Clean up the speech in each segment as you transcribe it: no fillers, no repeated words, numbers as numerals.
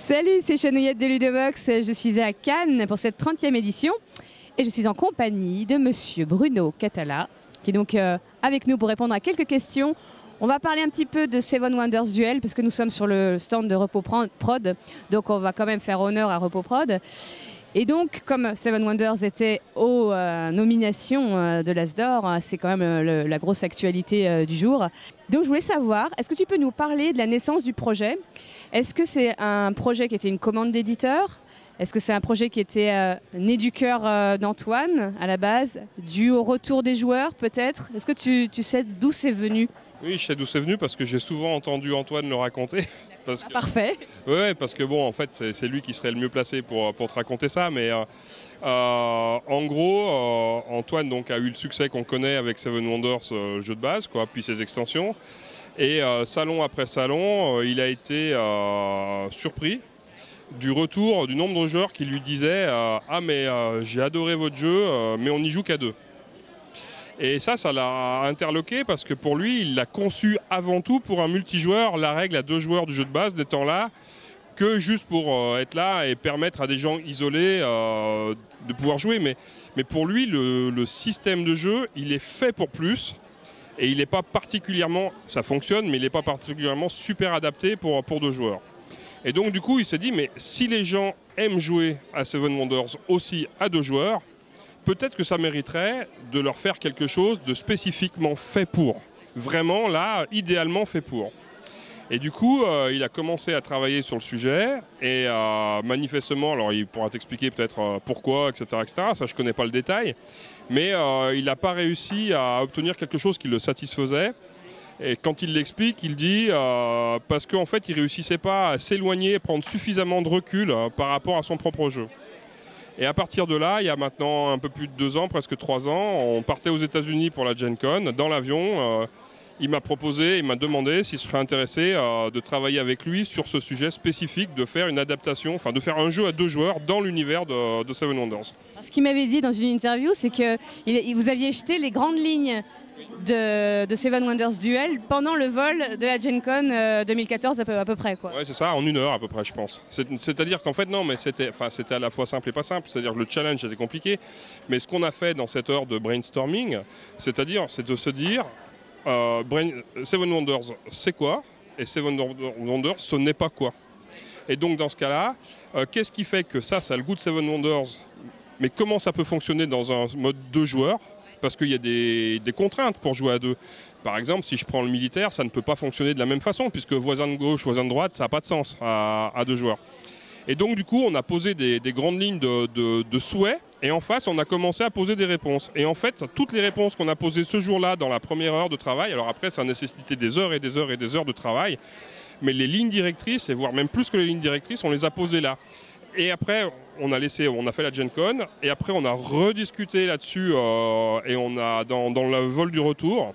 Salut, c'est Chanouillette de Ludovox. Je suis à Cannes pour cette 30e édition et je suis en compagnie de monsieur Bruno Catala qui est donc avec nous pour répondre à quelques questions. On va parler un petit peu de Seven Wonders Duel parce que nous sommes sur le stand de Repos Prod, donc on va quand même faire honneur à Repos Prod. Et donc, comme Seven Wonders était aux nominations de l'As d'Or, c'est quand même la grosse actualité du jour. Donc, je voulais savoir, est-ce que tu peux nous parler de la naissance du projet? Est-ce que c'est un projet qui était une commande d'éditeur? Est-ce que c'est un projet qui était né du cœur d'Antoine à la base, dû au retour des joueurs peut-être? Est-ce que tu sais d'où c'est venu? Oui, je sais d'où c'est venu parce que j'ai souvent entendu Antoine le raconter. Parfait. Oui, parce que bon, en fait, c'est lui qui serait le mieux placé pour te raconter ça. Mais en gros, Antoine donc, a eu le succès qu'on connaît avec Seven Wonders, jeu de base, quoi, puis ses extensions. Et salon après salon, il a été surpris du retour du nombre de joueurs qui lui disaient ah mais j'ai adoré votre jeu, mais on n'y joue qu'à deux. Et ça l'a interloqué parce que pour lui, il l'a conçu avant tout pour un multijoueur, la règle à 2 joueurs du jeu de base n'étant là que juste pour être là et permettre à des gens isolés de pouvoir jouer. Mais pour lui, le système de jeu, il est fait pour plus et il n'est pas particulièrement, ça fonctionne, mais il n'est pas particulièrement super adapté pour 2 joueurs. Et donc du coup, il s'est dit, mais si les gens aiment jouer à Seven Wonders aussi à 2 joueurs, peut-être que ça mériterait de leur faire quelque chose de spécifiquement fait pour. Vraiment, là, idéalement fait pour. Et du coup, il a commencé à travailler sur le sujet et manifestement, alors il pourra t'expliquer peut-être pourquoi, etc., etc. Ça, je ne connais pas le détail. Mais il n'a pas réussi à obtenir quelque chose qui le satisfaisait. Et quand il l'explique, il dit parce qu'en fait, il ne réussissait pas à s'éloigner, prendre suffisamment de recul par rapport à son propre jeu. Et à partir de là, il y a maintenant un peu plus de 2 ans, presque 3 ans, on partait aux États-Unis pour la Gen Con. Dans l'avion, il m'a proposé, il m'a demandé s'il serait intéressé de travailler avec lui sur ce sujet spécifique, de faire une adaptation, enfin de faire un jeu à 2 joueurs dans l'univers de Seven Wonders. Ce qu'il m'avait dit dans une interview, c'est que vous aviez jeté les grandes lignes de Seven Wonders Duel pendant le vol de la Gen Con 2014 à peu près. Oui, c'est ça, en 1 heure à peu près, je pense. C'est-à-dire qu'en fait, non, mais c'était à la fois simple et pas simple. C'est-à-dire que le challenge était compliqué. Mais ce qu'on a fait dans cette heure de brainstorming, c'est de se dire Seven Wonders, c'est quoi? Et Seven Wonders, ce n'est pas quoi. Et donc, dans ce cas-là, qu'est-ce qui fait que ça a le goût de Seven Wonders? Mais comment ça peut fonctionner dans un mode 2 joueurs? Parce qu'il y a des contraintes pour jouer à 2. Par exemple, si je prends le militaire, ça ne peut pas fonctionner de la même façon, puisque voisin de gauche, voisin de droite, ça n'a pas de sens à 2 joueurs. Et donc, du coup, on a posé des grandes lignes de souhaits, et en face, on a commencé à poser des réponses. Et en fait, toutes les réponses qu'on a posées ce jour-là, dans la première heure de travail, alors après, ça a nécessité des heures et des heures et des heures de travail, mais les lignes directrices, et voire même plus que les lignes directrices, on les a posées là. Et après, on a fait la Gen Con, et après on a rediscuté là-dessus, et on a dans le vol du retour.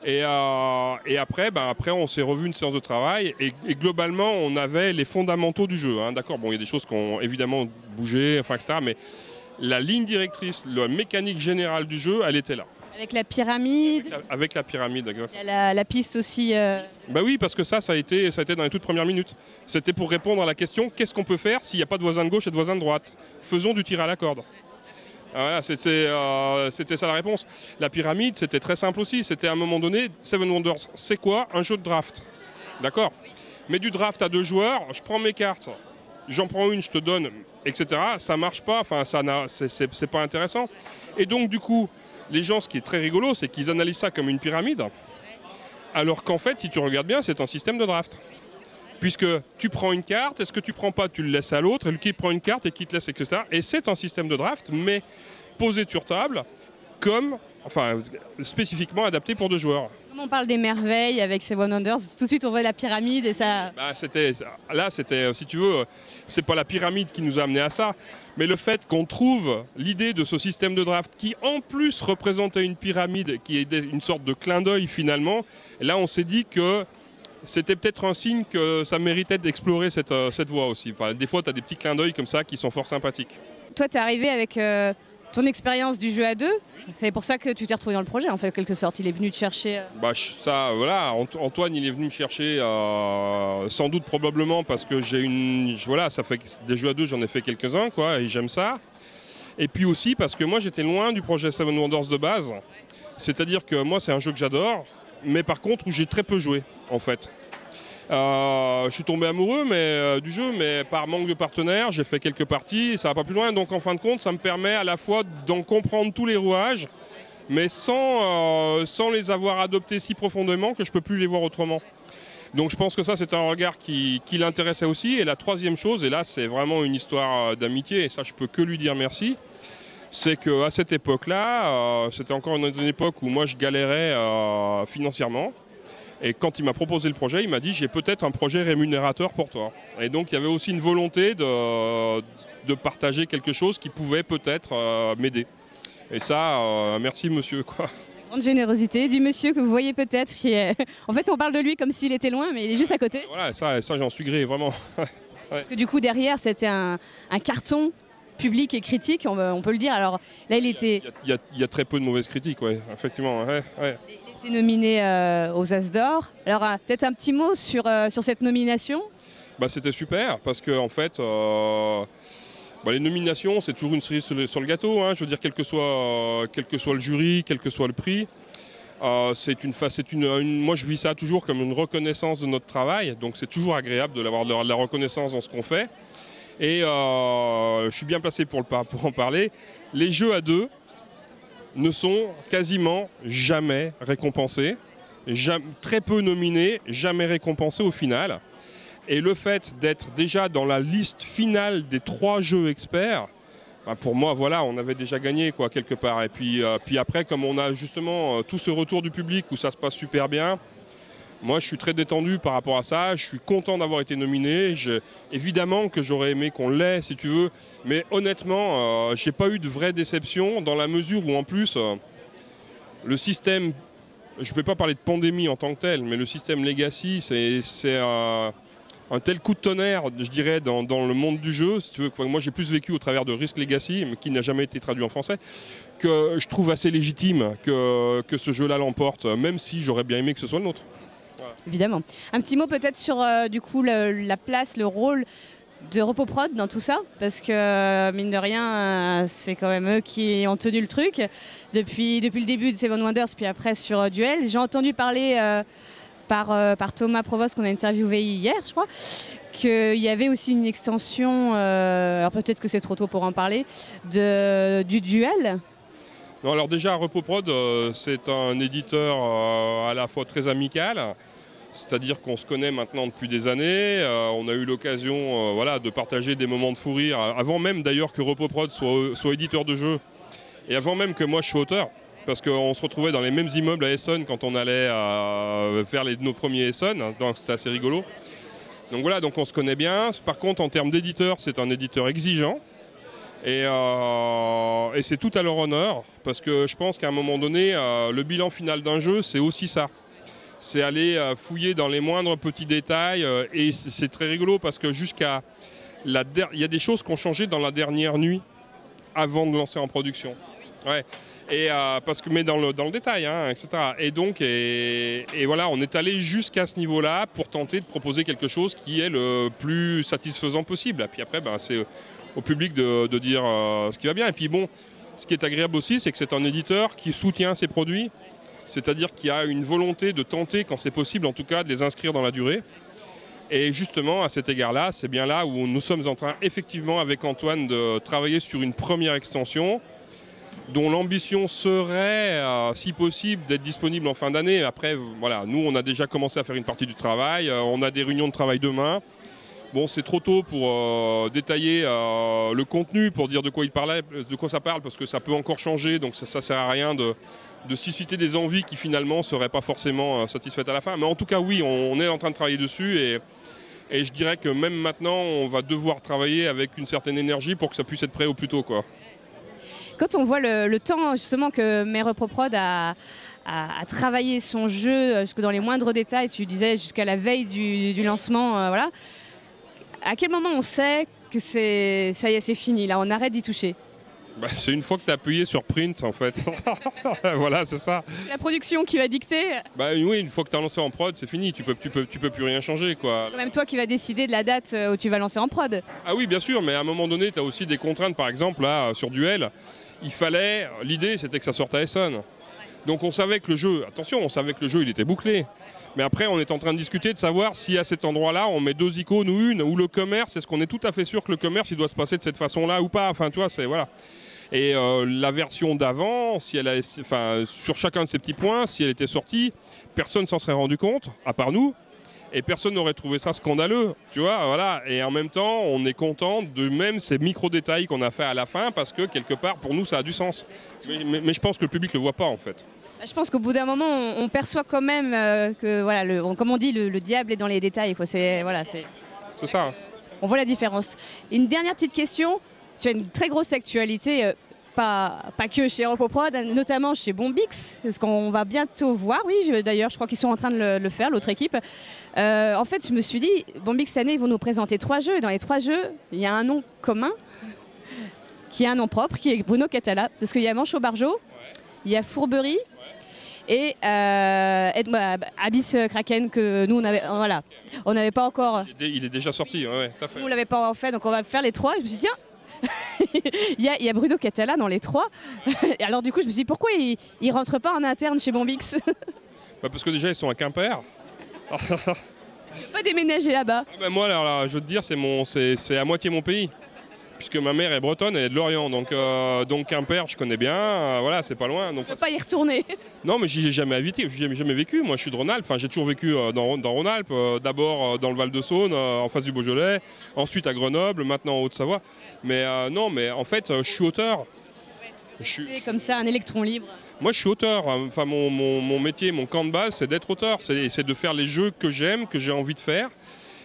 Et après, on s'est revu une séance de travail, et globalement, on avait les fondamentaux du jeu. Hein, d'accord, bon, il y a des choses qui ont évidemment bougé, enfin, etc., mais la ligne directrice, la mécanique générale du jeu, elle était là. Avec la pyramide. Avec la pyramide, exactement. Il y a la piste aussi. Bah oui, parce que ça a été dans les toutes premières minutes. C'était pour répondre à la question qu'est-ce qu'on peut faire s'il n'y a pas de voisin de gauche et de voisin de droite? Faisons du tir à la corde. Voilà, c'était ça la réponse. La pyramide, c'était très simple aussi. C'était à un moment donné, Seven Wonders, c'est quoi? Un jeu de draft. D'accord? Mais du draft à 2 joueurs, je prends mes cartes, j'en prends une, je te donne, etc. Ça marche pas, enfin, c'est pas intéressant. Et donc, du coup, les gens, ce qui est très rigolo, c'est qu'ils analysent ça comme une pyramide, alors qu'en fait, si tu regardes bien, c'est un système de draft. Puisque tu prends une carte, est-ce que tu prends pas, tu le laisses à l'autre, et le qui prend une carte et qui te laisse, etc. Et c'est un système de draft, mais posé sur table, spécifiquement adapté pour 2 joueurs. Comme on parle des merveilles avec Seven Wonders, tout de suite on voit la pyramide et ça... C'était, si tu veux, c'est pas la pyramide qui nous a amené à ça, mais le fait qu'on trouve l'idée de ce système de draft qui en plus représentait une pyramide, qui est une sorte de clin d'œil finalement, et là on s'est dit que c'était peut-être un signe que ça méritait d'explorer cette voie aussi. Enfin, des fois tu as des petits clins d'œil comme ça qui sont fort sympathiques. Toi tu es arrivé avec ton expérience du jeu à deux. C'est pour ça que tu t'es retrouvé dans le projet, en fait, en quelque sorte. Il est venu te chercher. Ça, voilà, Antoine, il est venu me chercher, sans doute, probablement, parce que voilà, ça fait des jeux à deux, j'en ai fait quelques-uns, quoi, et j'aime ça. Et puis aussi parce que moi, j'étais loin du projet Seven Wonders de base. C'est-à-dire que moi, c'est un jeu que j'adore, mais par contre, où j'ai très peu joué, en fait. Je suis tombé amoureux du jeu, mais par manque de partenaires, j'ai fait quelques parties et ça va pas plus loin. Donc en fin de compte, ça me permet à la fois d'en comprendre tous les rouages, mais sans les avoir adoptés si profondément que je peux plus les voir autrement. Donc je pense que ça, c'est un regard qui l'intéressait aussi. Et la troisième chose, et là c'est vraiment une histoire d'amitié, et ça je peux que lui dire merci, c'est qu'à cette époque-là, c'était encore une époque où moi je galérais financièrement. Et quand il m'a proposé le projet, il m'a dit « j'ai peut-être un projet rémunérateur pour toi ». Et donc il y avait aussi une volonté de partager quelque chose qui pouvait peut-être m'aider. Et ça, merci monsieur, quoi. Grande générosité du monsieur que vous voyez peut-être. En fait, on parle de lui comme s'il était loin, mais il est juste à côté. Voilà, ça j'en suis gré, vraiment. Ouais. Parce que du coup, derrière, c'était un carton public et critique, on peut le dire. Alors là, il était... Il y a très peu de mauvaises critiques, ouais, effectivement. Ouais. Il était nominé aux As d'Or. Alors, peut-être un petit mot sur cette nomination. C'était super, parce que en fait, les nominations, c'est toujours une cerise sur le gâteau. Hein. Je veux dire, quel que soit le jury, quel que soit le prix, moi, je vis ça toujours comme une reconnaissance de notre travail. Donc, c'est toujours agréable de la reconnaissance dans ce qu'on fait. Et je suis bien placé pour en parler. Les jeux à deux ne sont quasiment jamais récompensés, très peu nominés, jamais récompensés au final. Et le fait d'être déjà dans la liste finale des 3 jeux experts, pour moi, voilà, on avait déjà gagné, quoi, quelque part. Et puis après, comme on a justement tout ce retour du public où ça se passe super bien, moi, je suis très détendu par rapport à ça. Je suis content d'avoir été nominé. Évidemment que j'aurais aimé qu'on l'ait, si tu veux. Mais honnêtement, je n'ai pas eu de vraie déception dans la mesure où, en plus, le système... Je ne vais pas parler de pandémie en tant que tel, mais le système Legacy, c'est un tel coup de tonnerre, je dirais, dans le monde du jeu. Si tu veux, moi, j'ai plus vécu au travers de Risk Legacy, mais qui n'a jamais été traduit en français, que je trouve assez légitime que ce jeu-là l'emporte, même si j'aurais bien aimé que ce soit le nôtre. Voilà. Évidemment. Un petit mot peut-être sur du coup la place, le rôle de Repoprod dans tout ça, parce que mine de rien, c'est quand même eux qui ont tenu le truc depuis le début de Seven Wonders, puis après sur Duel. J'ai entendu parler par Thomas Provost qu'on a interviewé hier, je crois, qu'il y avait aussi une extension, alors peut-être que c'est trop tôt pour en parler, du Duel. Non, alors déjà, Repoprod, c'est un éditeur à la fois très amical, c'est-à-dire qu'on se connaît maintenant depuis des années. On a eu l'occasion de partager des moments de fou rire, avant même d'ailleurs que Repoprod soit éditeur de jeux, et avant même que moi je sois auteur, parce qu'on se retrouvait dans les mêmes immeubles à Essonne quand on allait faire nos premiers Essonne, donc c'était assez rigolo. Donc voilà, donc on se connaît bien. Par contre, en termes d'éditeur, c'est un éditeur exigeant. Et c'est tout à leur honneur, parce que je pense qu'à un moment donné, le bilan final d'un jeu, c'est aussi ça. C'est aller fouiller dans les moindres petits détails. Et c'est très rigolo, parce que il y a des choses qui ont changé dans la dernière nuit, avant de lancer en production. Ouais. Et mais dans le détail, hein, etc. Et donc, et voilà, on est allé jusqu'à ce niveau-là pour tenter de proposer quelque chose qui est le plus satisfaisant possible. Et puis après, c'est au public de dire ce qui va bien. Et puis bon, ce qui est agréable aussi, c'est que c'est un éditeur qui soutient ses produits, c'est-à-dire qu'il a une volonté de tenter, quand c'est possible en tout cas, de les inscrire dans la durée. Et justement, à cet égard-là, c'est bien là où nous sommes en train, effectivement, avec Antoine, de travailler sur une première extension, dont l'ambition serait, si possible, d'être disponible en fin d'année. Après, voilà, nous, on a déjà commencé à faire une partie du travail, on a des réunions de travail demain. Bon, c'est trop tôt pour détailler le contenu, pour dire de quoi ça parle, parce que ça peut encore changer, donc ça ne sert à rien de susciter des envies qui finalement ne seraient pas forcément satisfaites à la fin. Mais en tout cas, oui, on est en train de travailler dessus, et je dirais que même maintenant, on va devoir travailler avec une certaine énergie pour que ça puisse être prêt au plus tôt, quoi. Quand on voit le temps justement que met Repoprod à travailler son jeu jusque dans les moindres détails, tu disais jusqu'à la veille du lancement, voilà. À quel moment on sait que ça y est, c'est fini, là, on arrête d'y toucher? Bah, c'est une fois que tu as appuyé sur print en fait. Voilà, c'est ça. C'est la production qui va dicter. Bah oui, une fois que tu as lancé en prod, c'est fini, tu peux plus rien changer quoi. C'est quand même toi qui va décider de la date où tu vas lancer en prod. Ah oui, bien sûr, mais à un moment donné, tu as aussi des contraintes, par exemple là sur Duel, l'idée c'était que ça sorte à Essonne. Donc on savait que le jeu, attention, on savait que le jeu il était bouclé. Mais après, on est en train de discuter de savoir si à cet endroit-là, on met 2 icônes ou une, ou le commerce, est-ce qu'on est tout à fait sûr que le commerce, il doit se passer de cette façon-là ou pas. Enfin, tu vois, c'est voilà. Et la version d'avant, sur chacun de ces petits points, si elle était sortie, personne s'en serait rendu compte, à part nous, et personne n'aurait trouvé ça scandaleux, tu vois, voilà. Et en même temps, on est content de même ces micro-détails qu'on a fait à la fin, parce que quelque part, pour nous, ça a du sens. Mais je pense que le public ne le voit pas, en fait. Je pense qu'au bout d'un moment, on perçoit quand même que, voilà, comme on dit, le diable est dans les détails, quoi. C'est ça. On voit la différence. Une dernière petite question. Tu as une très grosse actualité, pas que chez Repoprod, notamment chez Bombix, parce qu'on va bientôt voir. Oui, d'ailleurs, je crois qu'ils sont en train de le faire, l'autre équipe. En fait, je me suis dit, Bombix, cette année, ils vont nous présenter 3 jeux. Et dans les 3 jeux, il y a un nom commun, qui est un nom propre, qui est Bruno Catala. Parce qu'il y a Manchot-Barjot, il y a Fourberie, et Abyss Kraken que nous on n'avait pas encore. Il est déjà sorti, ouais, tout à fait. Nous on l'avait pas encore fait, donc on va faire les 3. Je me suis dit tiens, il y a Bruno Catala dans les 3. Et alors du coup je me suis dit pourquoi il rentre pas en interne chez Bombix? Parce que déjà ils sont à Quimper. Pas déménager là-bas. Moi alors, je veux te dire c'est à moitié mon pays. Puisque ma mère est bretonne, elle est de Lorient, donc Quimper, je connais bien, voilà, c'est pas loin. Donc faut pas y retourner. Non, mais j'y ai jamais habité, j'ai jamais vécu. Moi, je suis de Rhône-Alpes. Enfin, j'ai toujours vécu dans Rhône-Alpes. D'abord dans le Val-de-Saône, en face du Beaujolais, ensuite à Grenoble, maintenant en Haute-Savoie. Mais non, mais en fait, je suis auteur. C'est comme ça, un électron libre. Moi, je suis auteur. Enfin, mon métier, mon camp de base, c'est d'être auteur. C'est de faire les jeux que j'aime, que j'ai envie de faire.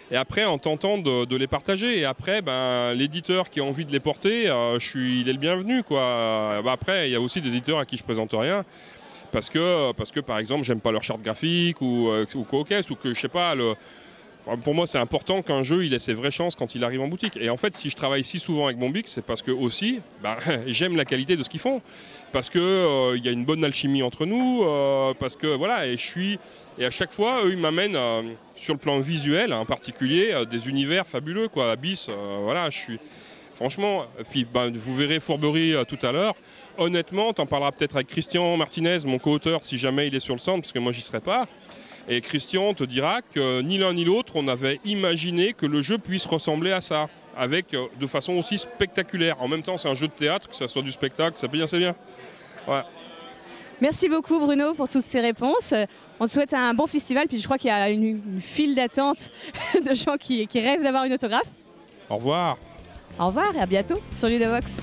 Et après, en tentant de les partager. Et après, l'éditeur qui a envie de les porter, il est le bienvenu, quoi. Après, il y a aussi des éditeurs à qui je présente rien. Parce que par exemple, j'aime pas leur charte graphique ou quoi, ou que, je sais pas, pour moi, c'est important qu'un jeu, il ait ses vraies chances quand il arrive en boutique. Et en fait, si je travaille si souvent avec Bombix, c'est parce que aussi, j'aime la qualité de ce qu'ils font. Parce que il y a une bonne alchimie entre nous, parce que voilà, et à chaque fois, eux, ils m'amènent sur le plan visuel, en particulier, des univers fabuleux, quoi. Abyss, voilà, franchement, vous verrez Fourberie tout à l'heure. Honnêtement, t'en parleras peut-être avec Christian Martinez, mon co-auteur, si jamais il est sur le centre, parce que moi, j'y serai pas. Et Christian te dira que ni l'un ni l'autre, on avait imaginé que le jeu puisse ressembler à ça, avec de façon aussi spectaculaire. En même temps, c'est un jeu de théâtre, que ça soit du spectacle, c'est bien, c'est bien. Ouais. Merci beaucoup Bruno pour toutes ces réponses. On te souhaite un bon festival, puis je crois qu'il y a une file d'attente de gens qui rêvent d'avoir une autographe. Au revoir. Au revoir et à bientôt sur Ludovox.